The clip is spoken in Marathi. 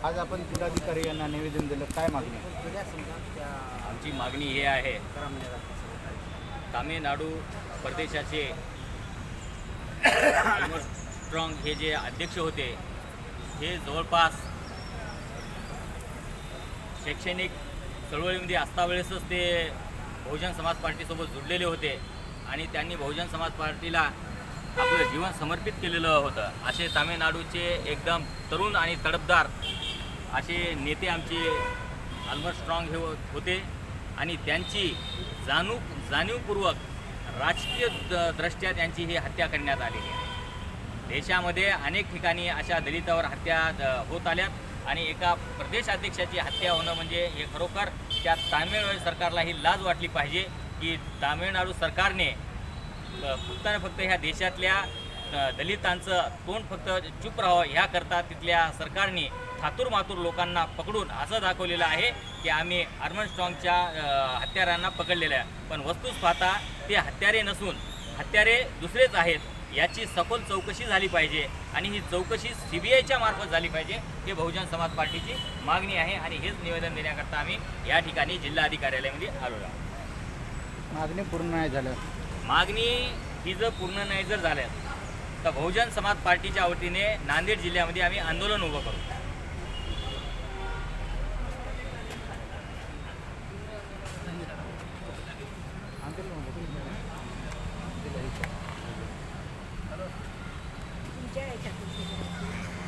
आज आपण जिल्हाधिकारी यांना निवेदन दिलं, काय मागणी आहे? आमची मागणी हे आहे, तामिळनाडू प्रदेशाचे स्ट्रॉंग हे जे अध्यक्ष होते हे जवळपास शैक्षणिक चळवळीमध्ये असतावेळेसच ते बहुजन समाज पार्टीसोबत जुडलेले होते आणि त्यांनी बहुजन समाज पार्टीला आपलं जीवन समर्पित केलेलं होतं. असे तामिळनाडूचे एकदम तरुण आणि तडफदार असे नेते आमचे आल्मर स्ट्रॉंग हे होते आणि त्यांची जाणीवपूर्वक राजकीय दृष्ट्या त्यांची ही हत्या करण्यात आलेली आहे. देशामध्ये अनेक ठिकाणी अशा दलितावर हत्या होत आल्यात आणि एका प्रदेशाध्यक्षाची हत्या होणं म्हणजे हे खरोखर त्या तामिळनाडू सरकारला ही लाज वाटली पाहिजे की तामिळनाडू सरकारने फक्त ह्या देशातल्या दलितांचं तोंड फक्त चूप राहावं ह्याकरता तिथल्या सरकारने थातूर लोकांना पकडून असं दाखवलेलं आहे की आम्ही आल्मर स्ट्रॉंगच्या हत्यारांना पकडलेलं आहे. पण वस्तूच पाहता ते हत्यारे नसून हत्यारे दुसरेच आहेत. याची सखोल चौकशी झाली पाहिजे आणि ही चौकशी CBIच्या मार्फत झाली पाहिजे हे बहुजन समाज पार्टीची मागणी आहे आणि हेच निवेदन देण्याकरता आम्ही या ठिकाणी जिल्हाधिकाऱ्यालयामध्ये आलेलो आहोत. मागणी पूर्ण नाही झालं. मागणी ही जर पूर्ण नाही जर झाल्या तर बहुजन समाज पार्टीच्या वतीने नांदेड जिल्ह्यामध्ये आम्ही आंदोलन उभं करू.